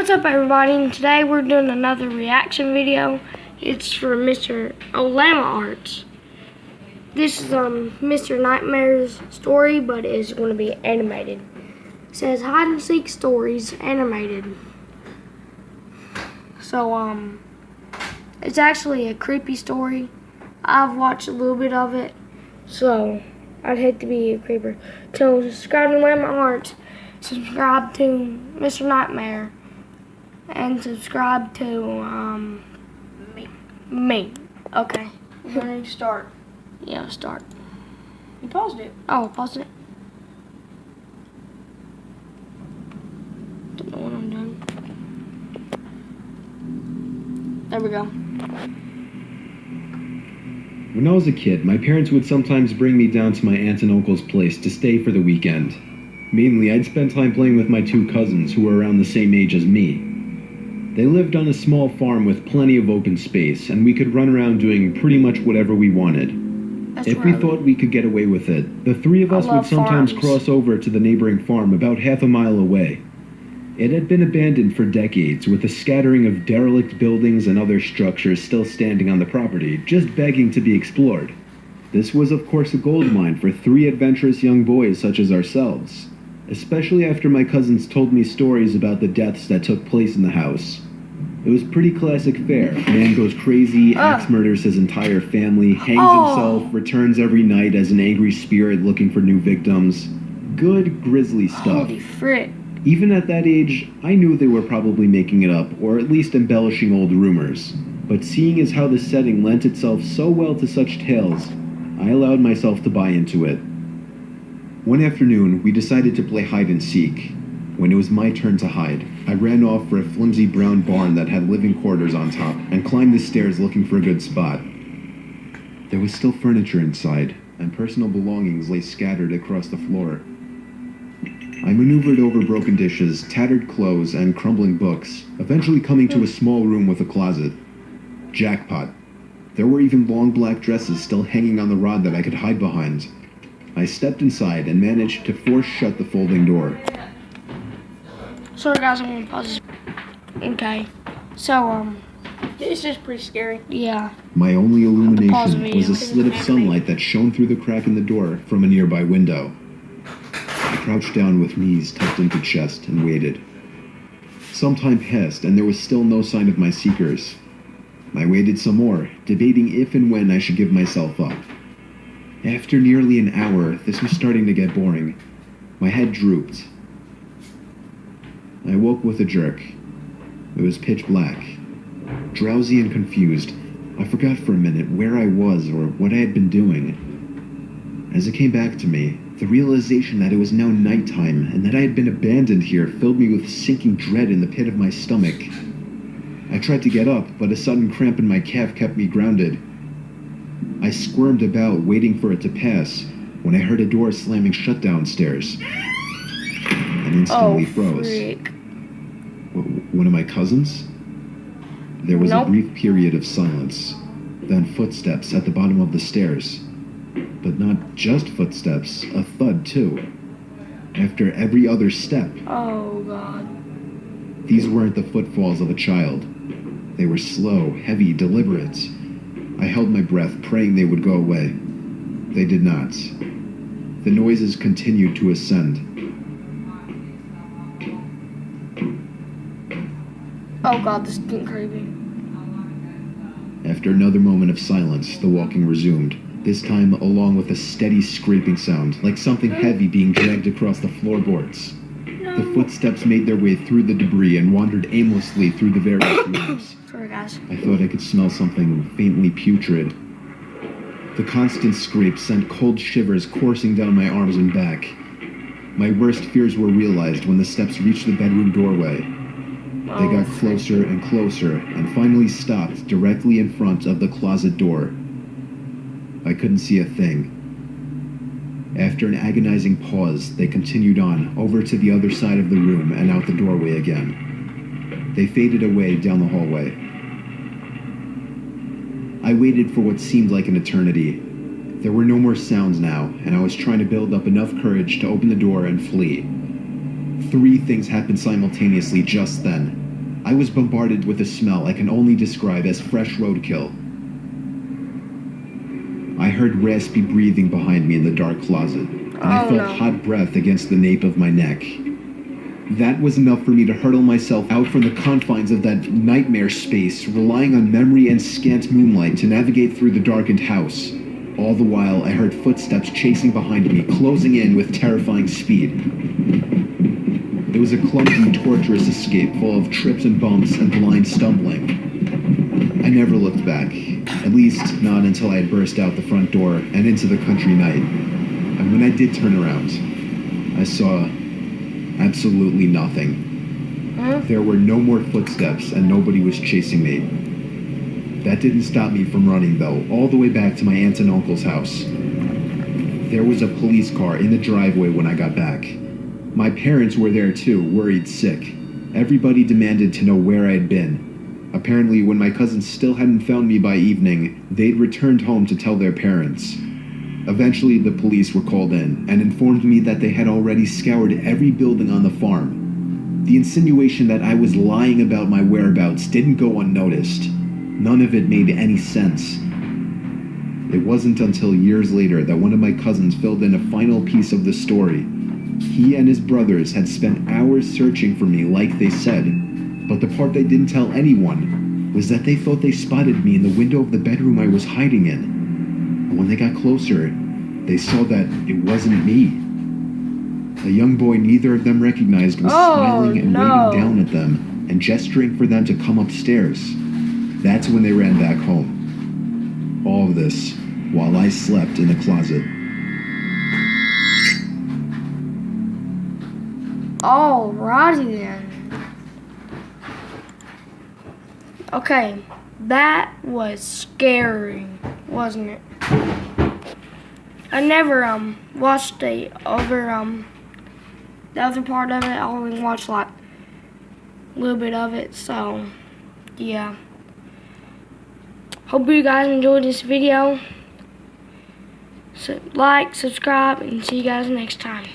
What's up, everybody? And today we're doing another reaction video. It's for Mr. Olama Arts. This is Mr. Nightmare's story, but it's going to be animated. It says hide and seek stories animated. So it's actually a creepy story. I've watched a little bit of it, so I'd hate to be a creeper. So subscribe to Olama Arts, subscribe to Mr. Nightmare, and subscribe to me. Okay. We're going to start. Yeah, start. You paused it. Oh, pause it. Don't know what I'm doing. There we go. When I was a kid, my parents would sometimes bring me down to my aunt and uncle's place to stay for the weekend. Mainly, I'd spend time playing with my two cousins who were around the same age as me. They lived on a small farm with plenty of open space, and we could run around doing pretty much whatever we wanted. If we thought we could get away with it, the three of us would sometimes cross over to the neighboring farm about half a mile away. It had been abandoned for decades, with a scattering of derelict buildings and other structures still standing on the property, just begging to be explored. This was of course a gold mine for three adventurous young boys such as ourselves, especially after my cousins told me stories about the deaths that took place in the house. It was pretty classic fare. Man goes crazy, axe murders his entire family, hangs himself, returns every night as an angry spirit looking for new victims. Good, grisly stuff. Holy frick. Even at that age, I knew they were probably making it up, or at least embellishing old rumors. But seeing as how the setting lent itself so well to such tales, I allowed myself to buy into it. One afternoon, we decided to play hide and seek. When it was my turn to hide, I ran off for a flimsy brown barn that had living quarters on top and climbed the stairs looking for a good spot. There was still furniture inside, and personal belongings lay scattered across the floor. I maneuvered over broken dishes, tattered clothes, and crumbling books, eventually coming to a small room with a closet. Jackpot. There were even long black dresses still hanging on the rod that I could hide behind. I stepped inside and managed to force shut the folding door. Sorry guys, I'm gonna pause this. Okay. So, This is pretty scary. yeah. My only Pause the illumination video. was a slit of sunlight that shone through the crack in the door from a nearby window. I crouched down with knees tucked into chest and waited. Some time passed and there was still no sign of my seekers. I waited some more, debating if and when I should give myself up. After nearly an hour, this was starting to get boring. My head drooped. I woke with a jerk. It was pitch black. Drowsy and confused, I forgot for a minute where I was or what I had been doing. As it came back to me, the realization that it was now nighttime and that I had been abandoned here filled me with sinking dread in the pit of my stomach. I tried to get up, but a sudden cramp in my calf kept me grounded. I squirmed about, waiting for it to pass, when I heard a door slamming shut downstairs. And instantly froze. Frick. One of my cousins? There was Nope. a brief period of silence, then footsteps at the bottom of the stairs. But not just footsteps, a thud too. After every other step, Oh god. these weren't the footfalls of a child. They were slow, heavy, deliberate. I held my breath, praying they would go away. They did not. The noises continued to ascend. Oh god, this is getting creepy. After another moment of silence, the walking resumed, this time along with a steady scraping sound, like something heavy being dragged across the floorboards. The footsteps made their way through the debris and wandered aimlessly through the various rooms. Sorry guys. I thought I could smell something faintly putrid. The constant scrape sent cold shivers coursing down my arms and back. My worst fears were realized when the steps reached the bedroom doorway. They got closer and closer and finally stopped directly in front of the closet door. I couldn't see a thing. After an agonizing pause, they continued on, over to the other side of the room and out the doorway again. They faded away down the hallway. I waited for what seemed like an eternity. There were no more sounds now, and I was trying to build up enough courage to open the door and flee. Three things happened simultaneously just then. I was bombarded with a smell I can only describe as fresh roadkill. I heard raspy breathing behind me in the dark closet, and I felt hot breath against the nape of my neck. That was enough for me to hurtle myself out from the confines of that nightmare space, relying on memory and scant moonlight to navigate through the darkened house. All the while, I heard footsteps chasing behind me, closing in with terrifying speed. It was a clumsy, torturous escape full of trips and bumps and blind stumbling. I never looked back, at least not until I had burst out the front door and into the country night. And when I did turn around, I saw absolutely nothing. There were no more footsteps and nobody was chasing me. That didn't stop me from running though, all the way back to my aunt and uncle's house. There was a police car in the driveway when I got back. My parents were there too, worried sick. Everybody demanded to know where I had been. Apparently, when my cousins still hadn't found me by evening, they'd returned home to tell their parents. Eventually, the police were called in and informed me that they had already scoured every building on the farm. The insinuation that I was lying about my whereabouts didn't go unnoticed. None of it made any sense. It wasn't until years later that one of my cousins filled in a final piece of the story. He and his brothers had spent hours searching for me like they said, but the part they didn't tell anyone was that they thought they spotted me in the window of the bedroom I was hiding in. And when they got closer, they saw that it wasn't me. A young boy neither of them recognized was smiling and waving down at them and gesturing for them to come upstairs. That's when they ran back home. All of this while I slept in the closet. Alrighty then. Okay, that was scary, wasn't it? I never watched the other part of it. I only watched like a little bit of it, so yeah. Hope you guys enjoyed this video. So like, subscribe, and see you guys next time.